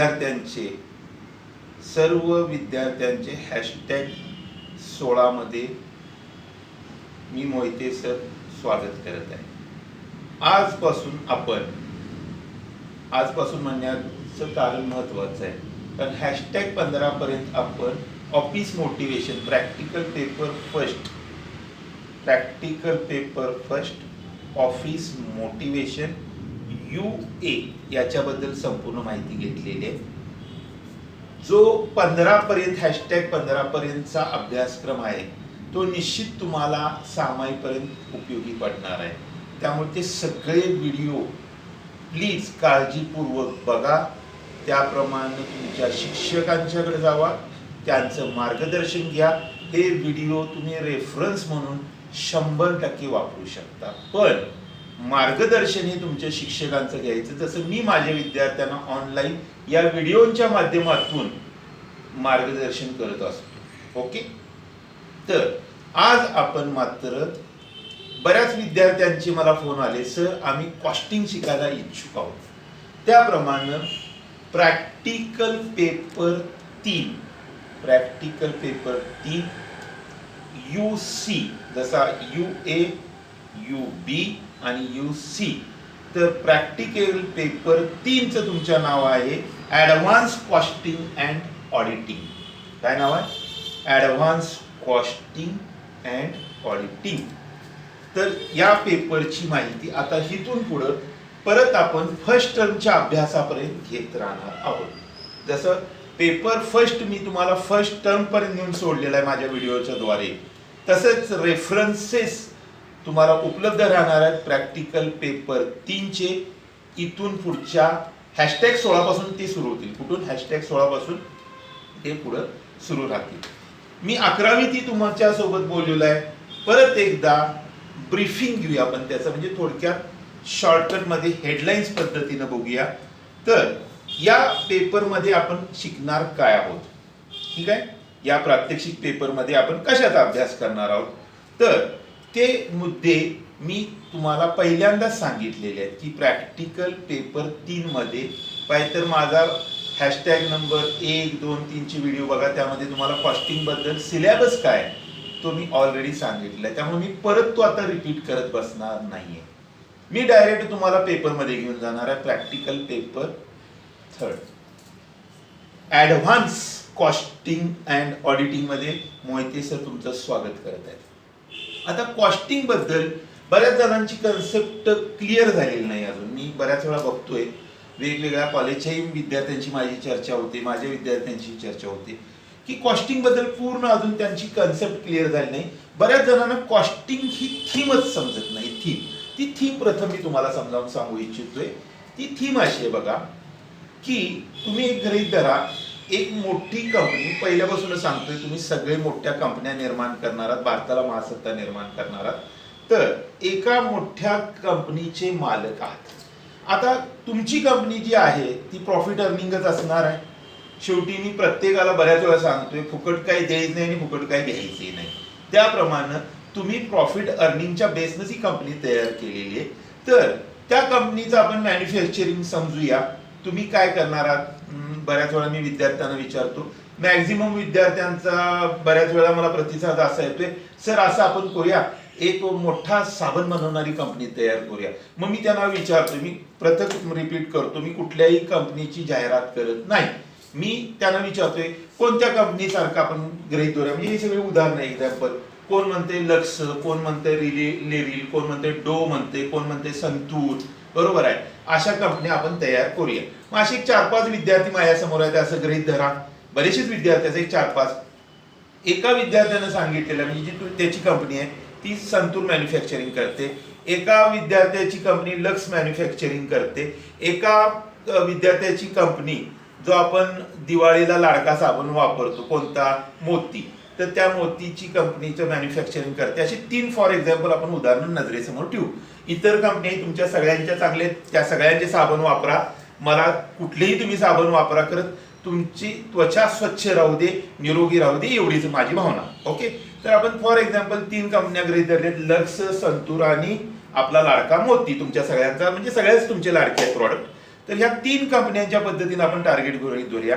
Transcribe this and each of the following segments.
विद्यार्थ्यांचे #16 मध्ये मी मोहिते सर स्वागत करत आहे. आजपासून म्हणण्याचं कारण महत्वाचं आहे, कारण #15 पर्यंत आपण office motivation practical paper first office motivation UA याच्याबद्दल संपूर्ण माहिती घेतलेली आहे. जो 15 पर्यंत #15 पर्यंतचा अभ्यासक्रम आहे तो निश्चित तुम्हाला 6 माही पर्यंत उपयोगी पडणार आहे. त्यामुळे ते सगळे व्हिडिओ प्लीज काळजीपूर्वक बघा. त्याप्रमाणे तुमच्या शिक्षकांच्याकडे जावा, त्यांचं मार्गदर्शन घ्या. हे व्हिडिओ तुम्ही रेफरन्स म्हणून 100% वापरू शकता, पण मार्गदर्शन हे तुमच्या शिक्षकांचं घ्यायचं. जसं मी माझ्या विद्यार्थ्यांना ऑनलाईन या व्हिडिओच्या माध्यमातून मार्गदर्शन करत असतो. ओके, तर आज आपण मात्र बऱ्याच विद्यार्थ्यांचे मला फोन आले, सर आम्ही कॉस्टिंग शिकायला इच्छुक आहोत. त्याप्रमाणे प्रॅक्टिकल पेपर 3 UC, जसा UA UB आणि UC, तर प्रॅक्टिकल पेपर 3चं तुमचं नाव आहे ॲडव्हान्स कॉस्टिंग अँड ऑडिटिंग. काय नाव आहे? Advance costing and auditing. तर या पेपरची माहिती आता इथून पुढे परत आपण फर्स्ट टर्मच्या अभ्यासापर्यंत घेत राहणार आहोत. जसं पेपर फर्स्ट मी तुम्हाला फर्स्ट टर्म पर्यंत नेऊन सोडलेला आहे माझ्या व्हिडिओच्या द्वारे, तसेच रेफरन्सेस तुम्हाला उपलब्ध राहणार आहेत प्रॅक्टिकल पेपर 3चे. इथून पुढच्या #16 पासून ते सुरू होतील. कुठून? #16 पासून ते पुढे सुरू राहतील. मी 11वी ती तुमच्या सोबत बोललेलो आहे. परत एकदा ब्रीफिंग घेऊया आपण त्याचं, म्हणजे थोडक्यात शॉर्टकट मध्ये हेडलाईन्स पद्धतीने बघूया. तर या पेपर मध्ये आपण शिकणार काय आहोत, ठीक आहे? या प्रात्यक्षिक पेपर मध्ये आपण कशाचा अभ्यास करणार आहोत, तर ते मुद्दे मी तुम्हाला पहिल्यांदाच सांगितलेले आहेत की प्रॅक्टिकल पेपर 3 मध्ये पाहिजे तर माझा नंबर 1, 2, 3 चे व्हिडिओ बघा. त्यामध्ये तुम्हाला कॉस्टिंग बद्दल सिलेबस काय तो मी ऑलरेडी सांगितलेला आहे. त्यामुळे मी परत तो आता रिपीट करत बसणार नाहीये. मी डायरेक्ट तुम्हाला पेपर मध्ये घेऊन जाणार आहे. Practical paper 3 advance costing and auditing मध्ये मोहिते सर तुमचं स्वागत करत आहेत. आता कॉस्टिंग बद्दल बऱ्याच जणांची कन्सेप्ट क्लिअर झालेली नाही अजून. मी बऱ्याच वेळा बघतोय वेगवेगळ्या कॉलेजच्याही विद्यार्थ्यांची माझी चर्चा होते, माझ्या विद्यार्थ्यांची चर्चा होते की कॉस्टिंग बद्दल पूर्ण अजून त्यांची कन्सेप्ट क्लिअर झाली नाही. बऱ्याच जणांना कॉस्टिंग ही थीमच समजत नाही. ती थीम प्रथम मी तुम्हाला समजावून सांगू इच्छितोय. ती थीम अशी आहे बघा, की तुम्ही एक गृहीत धरा, एक मोठी कंपनी, पहिल्यापासूनच सांगतोय तुम्ही सगळे मोठ्या कंपन्या निर्माण करणार आहात, भारताला महासत्ता निर्माण करणार आहात. तर एका मोठ्या कंपनीचे मालक आहात. आता तुमची कंपनी जी आहे ती प्रॉफिट अर्निंगच असणार आहे. शेवटी मी प्रत्येकाला बऱ्याच वेळा सांगतोय, फुकट काही द्यायचं नाही आणि फुकट काही घ्यायचे नाही. त्याप्रमाणे तुम्ही प्रॉफिट अर्निंगच्या बेसनच ही कंपनी तयार केलेली आहे. तर त्या कंपनीचं आपण मॅन्युफॅक्चरिंग समजूया. तुम्ही काय करणार आहात? बऱ्याच वेळा मी विद्यार्थ्यांना विचारतो, मॅक्झिमम विद्यार्थ्यांचा बऱ्याच वेळा मला प्रतिसाद असा येतोय, सर असं आपण करूया, एक मोठा साबण बनवणारी कंपनी तयार करूया. मग मी त्यांना विचारतो, मी प्रथम रिपीट करतो, मी कुठल्याही कंपनीची जाहिरात करत नाही. मी त्यांना विचारतोय कोणत्या कंपनीसारखं आपण गृहीत धरूया. म्हणजे हे सगळे उदाहरण एक्झाम्पल. कोण म्हणते लक्स, कोण म्हणते लेरिल, कोण म्हणते डो म्हणते, कोण म्हणते संतूर, बरोबर आहे. अशा कंपन्या आपण तयार करूया. मग असे 4-5 विद्यार्थी माझ्यासमोर आहेत असं गृहीत धरा. बरेचसेच विद्यार्थ्याचे 4-5. एका विद्यार्थ्यानं सांगितलेलं, म्हणजे जी त्याची कंपनी आहे ती संतूर मॅन्युफॅक्चरिंग करते. एका विद्यार्थ्याची कंपनी लक्स मॅन्युफॅक्चरिंग करते. एका विद्यार्थ्याची कंपनी जो आपण दिवाळीला लाडका साबण वापरतो, कोणता? मोती, तर त्या मोतीची कंपनीचं मॅन्युफॅक्चरिंग करते. अशी 3 फॉर एक्झाम्पल आपण उदाहरण नजरेसमोर ठेवू. इतर कंपनी तुमच्या सगळ्यांच्या चांगले, त्या सगळ्यांचे साबण वापरा, मला कुठलेही तुम्ही साबण वापरा, करत तुमची त्वचा स्वच्छ राहू दे, निरोगी राहू दे, एवढीच माझी भावना. ओके, तर आपण फॉर एक्झाम्पल 3 कंपन्या गृहीत धरलेत, लक्स, संतूर आणि आपला लाडका मोती. तुमच्या सगळ्यांचा म्हणजे सगळ्याच तुमचे लाडके आहेत प्रॉडक्ट. तर ह्या 3 कंपन्यांच्या पद्धतीने आपण टार्गेट गृहीत धरूया.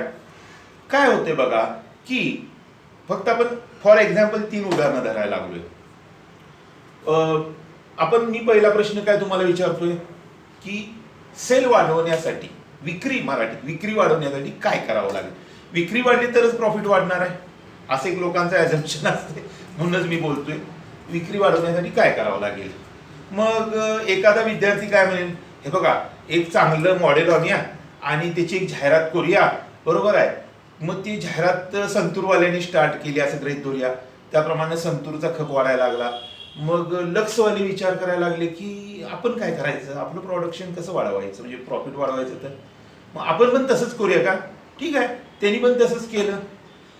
काय होते बघा की फक्त आपण फॉर एक्झाम्पल 3 उदाहरणं धरायला लागलोय. मी पहिला प्रश्न काय तुम्हाला विचारतोय की सेल वाढवण्यासाठी विक्री वाढवण्यासाठी काय करावं लागेल. विक्री वाढली तरच प्रॉफिट वाढणार आहे असं एक लोकांचं ॲझम्पशन असते, म्हणूनच मी बोलतोय विक्री वाढवण्यासाठी काय करावं लागेल. मग एखादा विद्यार्थी काय म्हणेल, हे बघा एक चांगलं मॉडेल आणूया आणि त्याची एक जाहिरात करूया, बरोबर आहे. मग ती जाहिरात संतूरवाल्याने स्टार्ट केली असं गृहीत धरूया. त्याप्रमाणे संतूरचा खप वाढायला लागला. मग लक्सवाले विचार करायला लागले की आपण काय करायचं, आपलं प्रोडक्शन कसं वाढवायचं, म्हणजे प्रॉफिट वाढवायचं. तर मग आपण पण तसंच करूया का, ठीक आहे. त्यांनी पण तसंच केलं,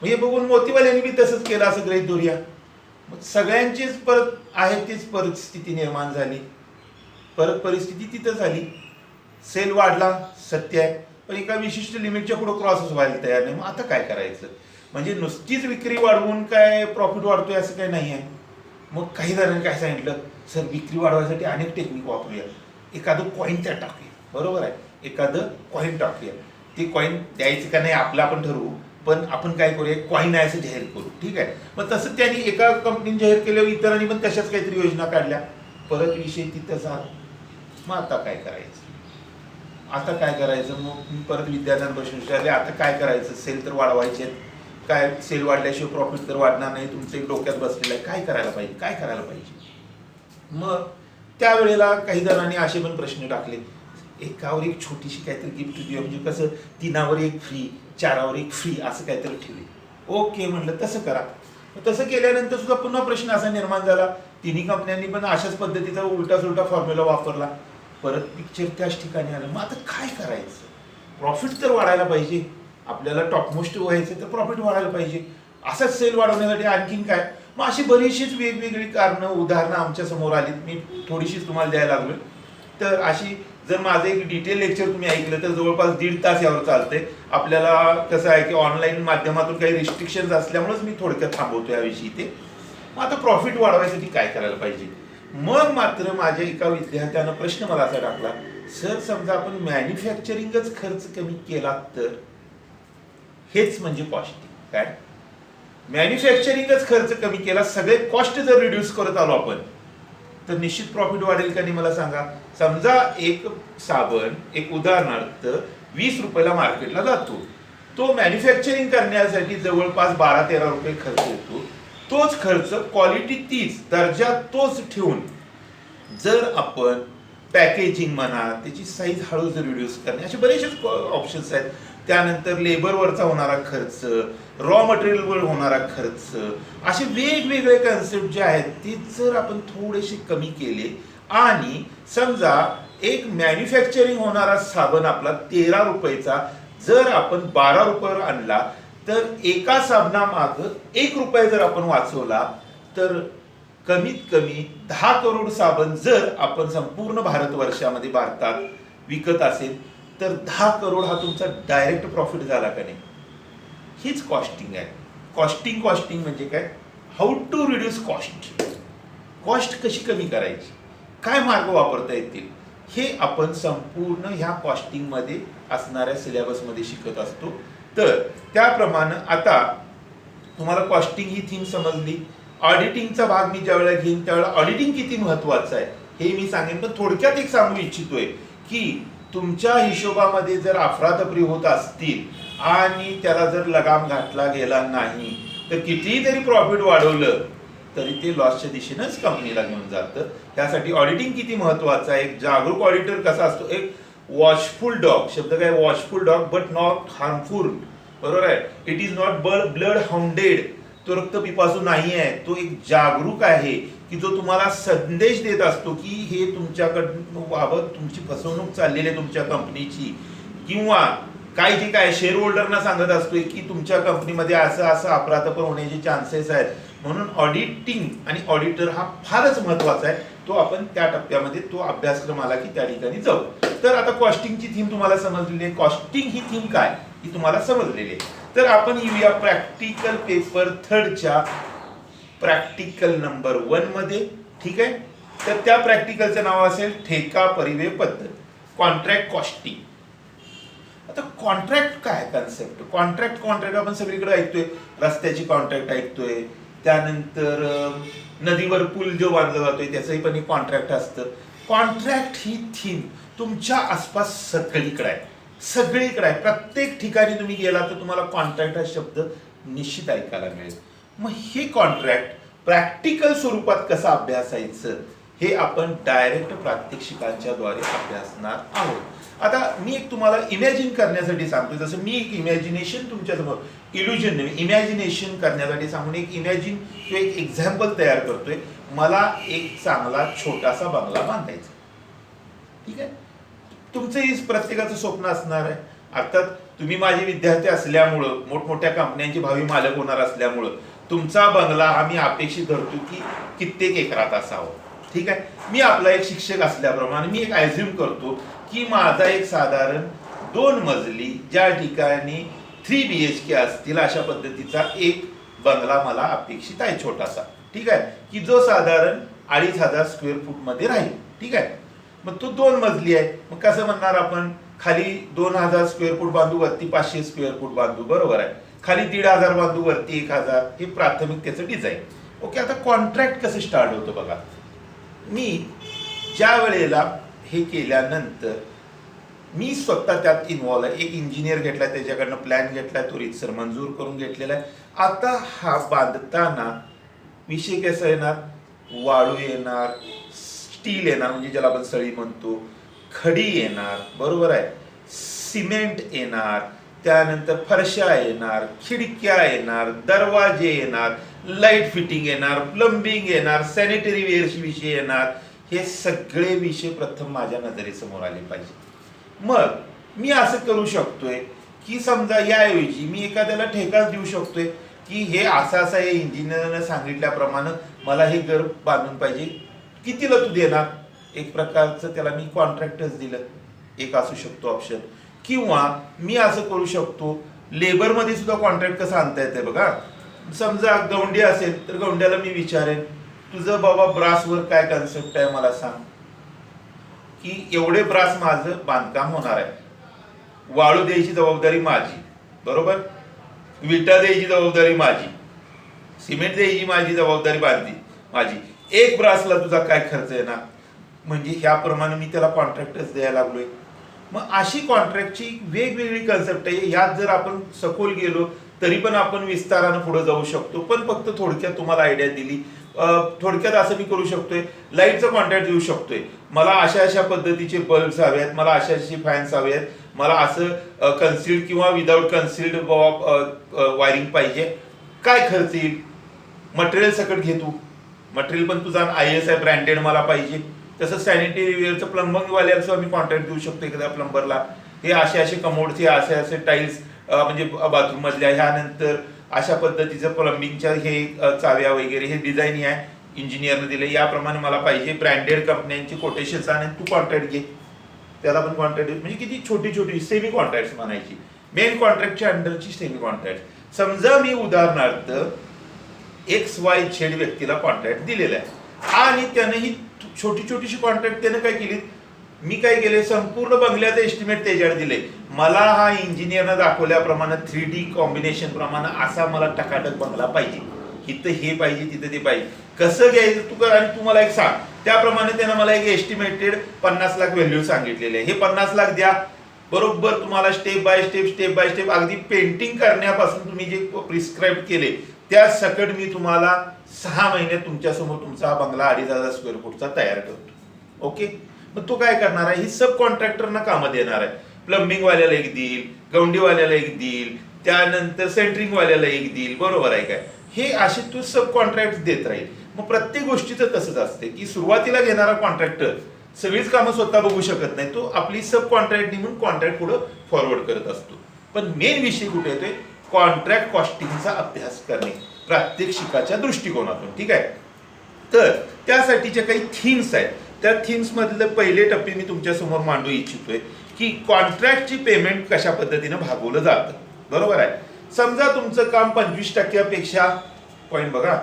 म्हणजे बघून मोतीवाल्यांनी बी तसंच केलं असं गृहीत धरूया. मग सगळ्यांचीच परत आहे तीच परिस्थिती निर्माण झाली. परत परिस्थिती तिथं झाली, सेल वाढला सत्य आहे, पण एका विशिष्ट लिमिटच्या पुढे क्रॉसच व्हायला तयार नाही. मग आता काय करायचं, म्हणजे नुसतीच विक्री वाढवून काय प्रॉफिट वाढतोय असं काही नाही आहे. मग काही जणांनी काय सांगितलं, सर विक्री वाढवायसाठी अनेक टेक्निक वापरूया, एखादं कॉईन त्यात टाकूया, बरोबर आहे, एखादं कॉईन टाकूया. ते कॉईन द्यायचं का नाही आपलं आपण ठरवू, पण आपण काय करूया, कॉईन आहे असं जाहीर करू, ठीक आहे. मग तसं त्यांनी एका कंपनीने जाहीर केल्यावर इतरांनी पण तशाच काहीतरी योजना काढल्या. परत विषय तिथं झाला. मग आता काय करायचं, मग मी परत विद्यार्थ्यांना प्रश्न विचारले, आता काय करायचं, सेल तर वाढवायचे, काय सेल वाढल्याशिवाय प्रॉफिट तर वाढणार नाही, तुमचं एक डोक्यात बसलेलं आहे, काय करायला पाहिजे. मग त्यावेळेला काही जणांनी असे पण प्रश्न टाकले, एकावर एक छोटीशी काहीतरी गिफ्ट देऊया, म्हणजे कसं 3 एक फ्री, 4 एक फ्री असं काहीतरी ठेवले. ओके म्हणलं, तसं करा. तसं केल्यानंतर सुद्धा पुन्हा प्रश्न असा निर्माण झाला, 3 कंपन्यांनी पण अशाच पद्धतीचा उलटा सुलटा फॉर्म्युला वापरला. परत पिक्चर त्याच ठिकाणी आलं. मग आता काय करायचं, प्रॉफिट तर वाढायला पाहिजे, आपल्याला टॉपमोस्ट व्हायचं तर प्रॉफिट वाढायला पाहिजे. असाच सेल वाढवण्यासाठी आणखीन काय. मग अशी बरीचशीच वेगवेगळी कारणं उदाहरणं आमच्या समोर आलीत. मी थोडीशीच तुम्हाला द्यायला लागलोय. तर अशी जर माझं एक डिटेल लेक्चर तुम्ही ऐकलं तर जवळपास 1.5 तास यावर चालतंय. आपल्याला कसं आहे की ऑनलाईन माध्यमातून काही रिस्ट्रिक्शन्स असल्यामुळेच मी थोडक्यात थांबवतो याविषयी. ते मग आता प्रॉफिट वाढवायसाठी काय करायला पाहिजे. मग मात्र माझ्या एका विद्यार्थ्यानं प्रश्न मला असा टाकला, सर समजा आपण मॅन्युफॅक्चरिंगच खर्च कमी केला तर, हेच म्हणजे कॉस्टिंग. काय मॅन्युफॅक्चरिंगच खर्च कमी केला, सगळे कॉस्ट जर रिड्यूस करत आलो आपण, तर निश्चित प्रॉफिट वाढेल का नाही मला सांगा. समजा एक साबण, एक उदाहरणार्थ 20 रुपयाला मार्केटला जातो, तो मॅन्युफॅक्चरिंग करण्यासाठी जवळपास 12-13 रुपये खर्च येतो. तोच खर्च, क्वालिटी तीच, दर्जा तोच ठेवून जर आपण पॅकेजिंग म्हणा, त्याची साईज हळू जर रिड्यूस करणे, असे बरेचसे ऑप्शन्स आहेत. त्यानंतर लेबरवरचा होणारा खर्च, रॉ मटेरियलवर होणारा खर्च, असे वेगवेगळे कन्सेप्ट जे आहेत ते जर आपण थोडेसे कमी केले आणि समजा एक मॅन्युफॅक्चरिंग होणारा साबण आपला 13 रुपयाचा जर आपण 12 रुपयावर आणला, तर एका साबणामागं 1 रुपया जर आपण वाचवला, तर कमीत कमी 10 करोड साबण जर आपण संपूर्ण भारतवर्षामध्ये भारतात विकत असेल, तर 10 करोड हा तुमचा डायरेक्ट प्रॉफिट झाला का नाही. हीच कॉस्टिंग आहे. कॉस्टिंग म्हणजे काय, हाऊ टू रिड्यूस कॉस्ट कशी कमी करायची, काय मार्ग वापरता येतील, हे आपण संपूर्ण ह्या कॉस्टिंगमध्ये असणाऱ्या सिलेबसमध्ये शिकत असतो. तर त्याप्रमाणे आता तुम्हाला कॉस्टिंग ही थीम समजली. ऑडिटिंगचा भाग मी ज्यावेळेला घेईन त्यावेळेला ऑडिटिंग किती महत्वाचं आहे हे मी सांगेन. पण थोडक्यात एक सांगू इच्छितोय की तुमच्या हिशोबामध्ये जर अफरातफरी होत असतील आणि त्याला जर लगाम घातला गेला नाही, तर कितीही तरी प्रॉफिट वाढवलं तरी ते लॉसच्या दिशेनंच कंपनीला घेऊन जातं. त्यासाठी ऑडिटिंग किती महत्वाचं आहे. एक जागरूक ऑडिटर कसा असतो, एक वॉचफुल डॉग, शब्द काय watchful dog but not harmful, बरोबर आहे. It is not blood hounded, तो रक्तपिपासू नाही आहे, तो एक जागरूक आहे की जो तुम्हाला संदेश देत असतो की हे तुमच्याकडून बाबत तुमची फसवणूक चाललेली आहे तुमच्या कंपनीची, किंवा काय शेअर होल्डरना सांगत असतोय की तुमच्या कंपनीमध्ये असं असं अपराधपर होण्याचे चान्सेस आहेत. म्हणून ऑडिटिंग आणि ऑडिटर हा फारच महत्वाचा आहे. तो आपण त्या टप्प्यामध्ये तो अभ्यासक्रम आला की त्या ठिकाणी जाऊ. तर आता कॉस्टिंगची थीम तुम्हाला समजलेली आहे. कॉस्टिंग ही थीम काय ही तुम्हाला समजलेली आहे. तर आपण येऊया प्रॅक्टिकल पेपर 3च्या प्रॅक्टिकल नंबर 1 मध्ये. ठीक आहे. तर त्या प्रॅक्टिकलचं नाव असेल ठेका परिव्यय पद्धत, कॉन्ट्रॅक्ट कॉस्टिंग. आता कॉन्ट्रॅक्ट काय कन्सेप्ट, कॉन्ट्रॅक्ट आपण सगळीकडे ऐकतोय, रस्त्याची कॉन्ट्रॅक्ट ऐकतोय, त्यानंतर नदीवर पूल जो बांधला जातोय त्याचंही पण एक कॉन्ट्रॅक्ट असतं. कॉन्ट्रॅक्ट ही थीम तुमच्या आसपास सगळीकडे आहे, सगळीकडे आहे. प्रत्येक ठिकाणी तुम्ही गेला तर तुम्हाला कॉन्ट्रॅक्ट हा शब्द निश्चित ऐकायला मिळेल. मग हे कॉन्ट्रॅक्ट प्रॅक्टिकल स्वरूपात कसं अभ्यासायचं हे आपण डायरेक्ट प्रात्यक्षिकांच्या द्वारे अभ्यासणार आहोत. आता मी एक तुम्हाला इमॅजिन करण्यासाठी सांगतो, जसं मी एक इमॅजिनेशन तुमच्यासमोर, इल्युजन नाही, इमॅजिनेशन करण्यासाठी सांगून एक इमॅजिन किंवा एक एक्झाम्पल तयार करतोय. मला एक चांगला छोटासा बंगला बांधायचा, ठीक आहे. तुमचंही प्रत्येकाचं स्वप्न असणार आहे. अर्थात तुम्ही माझे विद्यार्थी असल्यामुळं, मोठमोठ्या कंपन्यांचे भावी मालक होणार असल्यामुळं तुमचा बंगला हा मी अपेक्षित धरतो की कित्येक एकरात असावं, ठीक आहे. मी आपला एक शिक्षक असल्याप्रमाणे मी एक ॲझ्युम करतो की माझा एक साधारण 2 मजली ज्या ठिकाणी 3 BHK असतील अशा पद्धतीचा एक बंगला मला अपेक्षित आहे छोटासा, ठीक आहे, की जो साधारण 2500 स्क्वेअर फूट मध्ये राहील, ठीक आहे. मग तो 2 मजली आहे, मग कसं म्हणणार आपण, खाली 2000 स्क्वेअर फूट बांधू, वरती 500 स्क्वेअर फूट बांधू, बरोबर आहे. खाली 1500 बांधू, वरती 1000. हे प्राथमिक त्याचं डिझाईन. ओके, आता कॉन्ट्रॅक्ट कसं स्टार्ट होतं बघा. मी ज्या वेळेला हे केल्यानंतर मी स्वतः त्यात इन्व्हॉल्व आहे. एक इंजिनियर घेतलाय, त्याच्याकडनं प्लॅन घेतलाय, तो रीतसर मंजूर करून घेतलेला आहे. आता हा बांधताना विषय कसा येणार, वाळू येणार, स्टील येणार म्हणजे ज्याला आपण सळी म्हणतो, खडी येणार, बरोबर आहे, सिमेंट येणार, त्यानंतर फरशा येणार, खिडक्या येणार, दरवाजे येणार, लाईट फिटिंग येणार, प्लंबिंग येणार, सॅनिटरी वेअरचे विषय येणार. हे सगळे विषय प्रथम माझ्या नजरेसमोर आले पाहिजे. मग मी असं करू शकतोय की समजा याऐवजी मी एखाद्याला ठेकाच देऊ शकतोय की हे असं हे इंजिनियरनं सांगितल्याप्रमाणे मला हे घर बांधून पाहिजे, कितीला तू देणार, एक प्रकारचं त्याला मी कॉन्ट्रॅक्टच दिलं, एक असू शकतो ऑप्शन. किंवा मी असं करू शकतो, लेबरमध्ये सुद्धा कॉन्ट्रॅक्ट कसं आणता येते बघा. समजा गवंडी असेल तर गवंड्याला मी विचारेन, तुझं बाबा ब्रासवर काय कन्सेप्ट आहे मला सांग, की एवढे ब्रास माझं बांधकाम होणार आहे, वाळू द्यायची जबाबदारी माझी, बरोबर, विटा द्यायची जबाबदारी माझी, सिमेंट द्यायची माझी जबाबदारी माझी, एक ब्रासला तुझा काय खर्च येणार. म्हणजे ह्याप्रमाणे मी त्याला कॉन्ट्रॅक्टच द्यायला लागलोय. मग अशी कॉन्ट्रॅक्टची वेगवेगळी कन्सेप्ट आहे. यात जर आपण सखोल गेलो तरी पण आपण विस्तारानं पुढे जाऊ शकतो, पण फक्त थोडक्यात तुम्हाला आयडिया दिली. थोडक्यात असं मी करू शकतोय, लाईटचं कॉन्ट्रॅक्ट देऊ शकतोय, मला अशा पद्धतीचे बल्ब्स हवे आहेत, मला अशी फॅन्स हवे आहेत, मला असं कन्सिल्ड किंवा विदाऊट कन्सिल्ड वायरिंग पाहिजे, काय खर्च येईल, मटेरियल सकट घे तू, मटेरियल पण तुझा ISI ब्रँडेड मला पाहिजे. तसं सॅनिटरी वेअरचं प्लंबिंगवाल्याचं मी कॉन्ट्रॅक्ट देऊ शकतो एखाद्या प्लंबरला, हे असे कमोडचे असे टाईल्स म्हणजे बाथरूम मधल्या, ह्यानंतर अशा पद्धतीचं प्लंबिंगच्या हे चाव्या वगैरे हे डिझाईन आहे इंजिनियरने दिले, याप्रमाणे मला पाहिजे, ब्रँडेड कंपन्यांची कोटेशन्स आणि तू कॉन्ट्रॅक्ट घे, त्याला पण कॉन्ट्रॅक्ट, म्हणजे किती छोटी सेमी कॉन्ट्रॅक्ट म्हणायची, मेन कॉन्ट्रॅक्टच्या अंडरची सेमी कॉन्ट्रॅक्ट. समजा मी उदाहरणार्थ XYZ व्यक्तीला कॉन्ट्रॅक्ट दिलेला आहे आणि त्याने ही छोटीशी कॉन्ट्रॅक्ट त्याने काय केली, मी काय केले, संपूर्ण बंगल्याचं एस्टिमेट त्याच्यावर दिले. मला हा इंजिनियरनं दाखवल्याप्रमाणे 3D कॉम्बिनेशन प्रमाणे असा मला टकाटक बंगला पाहिजे, इथं हे पाहिजे तिथं ते पाहिजे, कसं घ्यायचं तू कर आणि तू मला एक सांग. त्याप्रमाणे त्यानं मला एक एस्टिमेटेड 50 लाख व्हॅल्यू सांगितलेले आहे. हे 50 लाख द्या, बरोबर तुम्हाला स्टेप बाय स्टेप अगदी पेंटिंग करण्यापासून तुम्ही जे प्रिस्क्राईब केले त्या सकट मी तुम्हाला 6 महिन्यात तुमच्यासमोर तुमचा हा बंगला 2500 स्क्वेअर फूटचा तयार करतो. ओके, मग तो काय करणार आहे, ही सब कॉन्ट्रॅक्टरना कामं देणार आहे. प्लंबिंग वाल्याला एक देईल, गवंडीवाल्याला एक देईल, त्यानंतर सेंटरिंग वाल्याला एक देईल, बरोबर आहे काय. हे असे तू सब कॉन्ट्रॅक्ट देत राहील. मग प्रत्येक गोष्टीचं तसंच असते की सुरुवातीला घेणारा कॉन्ट्रॅक्टर सगळीच कामं स्वतः बघू शकत नाही, तो आपली सब कॉन्ट्रॅक्ट म्हणून कॉन्ट्रॅक्ट पुढे फॉरवर्ड करत असतो. पण मेन विषय कुठे येतोय, कॉन्ट्रॅक्ट कॉस्टिंगचा अभ्यास करणे प्रात्यक्षिकाच्या दृष्टिकोनातून, ठीक आहे. तर त्यासाठीचे काही थीम्स आहेत, त्या थीम्स मधले पहिले टप्पे मी तुमच्या समोर मांडू इच्छितोय की कॉन्ट्रॅक्टची पेमेंट कशा पद्धतीने भागवलं जातं, बरोबर आहे. समजा तुमचं काम 25% पॉईंट बघा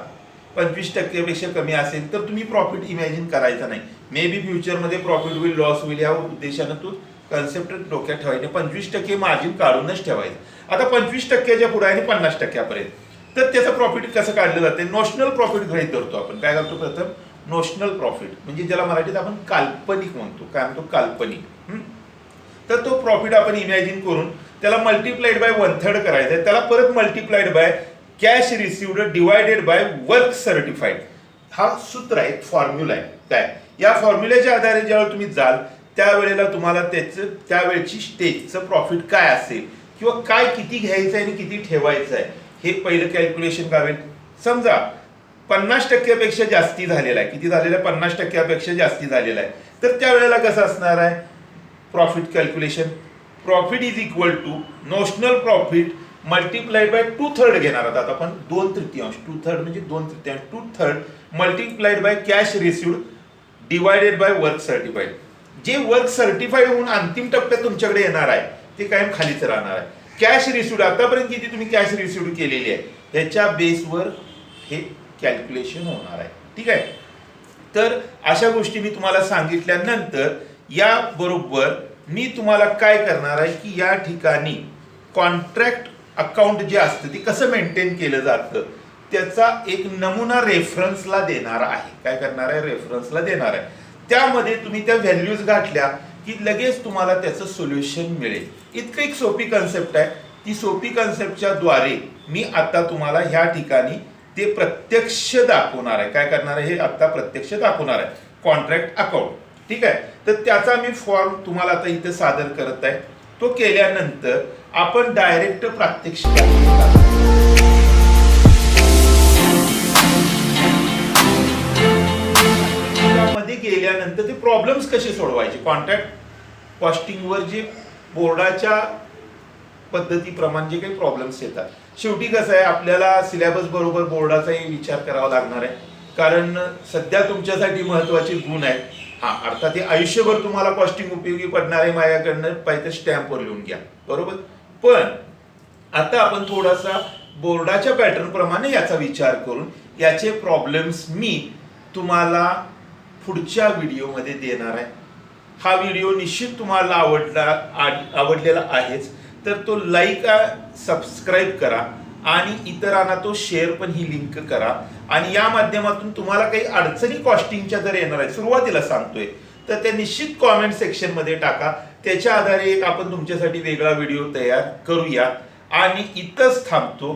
25% कमी असेल तर तुम्ही प्रॉफिट इमॅजिन करायचा नाही. मे बी फ्युचरमध्ये प्रॉफिट होईल, लॉस होईल, या उद्देशानं तू कन्सेप्ट डोक्यात ठेवायचे 25% मार्जिन काढूनच ठेवायचं. आता 25%च्या पुढे आणि 50%पर्यंत तर त्याचं प्रॉफिट कसं काढलं जाते? नोशनल प्रॉफिट गृहीत धरतो आपण. काय करतो? प्रथम नोशनल प्रॉफिट म्हणजे ज्याला मराठीत आपण काल्पनिक म्हणतो. काय म्हणतो? काल्पनिक. तर तो प्रॉफिट आपण इमॅजिन करून त्याला मल्टिप्लाइड बाय 1/3 करायचं आहे. त्याला परत multiplied by cash received divided by work certified. हा सूत्र आहे, फॉर्म्युला आहे. काय या फॉर्म्युल्याच्या आधारे ज्यावेळेला तुम्ही जाल त्यावेळेला तुम्हाला त्याचं त्यावेळेची स्टेजचं प्रॉफिट काय असेल किंवा काय किती घ्यायचं आहे आणि किती ठेवायचं आहे हे पहिलं कॅल्क्युलेशन करावे. समजा 50%पेक्षा जास्ती झालेला आहे. किती झालेला आहे? 50%पेक्षा जास्ती झालेला आहे. तर त्यावेळेला कसं असणार आहे profit calculation? Profit is equal to notional profit multiplied by 2/3 घेणार आहोत आता आपण 2/3. 2/3 म्हणजे 2/3. 2/3 multiplied by cash received divided by work certified. जे वर्क सर्टिफाईड होऊन अंतिम टप्प्यात तुमच्याकडे येणार आहे ते कायम खालीच राहणार आहे. कॅश रिसिव्ड आतापर्यंत किती तुम्ही कॅश रिसिव्ड केलेली आहे त्याच्या बेसवर हे कॅल्क्युलेशन होणार आहे. ठीक आहे. तर अशा गोष्टी मी तुम्हाला सांगितल्यानंतर याबरोबर मी तुम्हाला काय करणार आहे की या ठिकाणी कॉन्ट्रॅक्ट अकाउंट जे असतं ते कसं मेंटेन केलं जातं त्याचा एक नमुना रेफरन्सला देणार आहे. काय करणार आहे? रेफरन्सला देणार आहे. त्यामध्ये तुम्ही त्या व्हॅल्यूज घातल्या की लगेच तुम्हाला त्याचं सोल्युशन मिळेल. इतकं एक सोपी कन्सेप्ट आहे. ती सोपी कन्सेप्टच्या द्वारे मी आता तुम्हाला ह्या ठिकाणी ते प्रत्यक्ष दाखवणार आहे. काय करणार आहे? हे आता प्रत्यक्ष दाखवणार आहे कॉन्ट्रॅक्ट अकाउंट. ठीक आहे. तर त्याचा मी फॉर्म तुम्हाला आता इथे सादर करत आहे. तो केल्यानंतर आपण डायरेक्ट प्रात्यक्षिक मध्ये गेल्यानंतर ते प्रॉब्लेम्स कसे सोडवायचे कॉन्ट्रॅक्ट कॉस्टिंगवर जे बोर्डाच्या पद्धतीप्रमाणे जे काही प्रॉब्लेम्स येतात. शेवटी कसं आहे आपल्याला सिलेबस बरोबर बोर्डाचाही विचार करावा लागणार आहे. कारण सध्या तुमच्यासाठी महत्वाचे गुण आहेत. हा अर्थात हे आयुष्यभर तुम्हाला कॉस्टिंग उपयोगी पडणार आहे. माझ्याकडनं पाहिजे स्टॅम्पवर लिहून घ्या. बरोबर. पण आता आपण थोडासा बोर्डाच्या पॅटर्न प्रमाणे याचा विचार करून याचे प्रॉब्लेम्स मी तुम्हाला पुढच्या व्हिडिओमध्ये देणार आहे. हा व्हिडिओ निश्चित तुम्हाला आवडलेला आहेच. तर तो लाईक सबस्क्राईब करा आणि इतरांना तो शेअर पण ही लिंक करा. आणि या माध्यमातून तुम्हाला काही अडचणी कॉस्टिंगच्या जर येणार आहे सुरुवातीला सांगतोय तर त्या निश्चित कॉमेंट सेक्शन मध्ये टाका. त्याच्या आधारे एक आपण तुमच्यासाठी वेगळा व्हिडिओ तयार करूया. आणि इथंच थांबतो.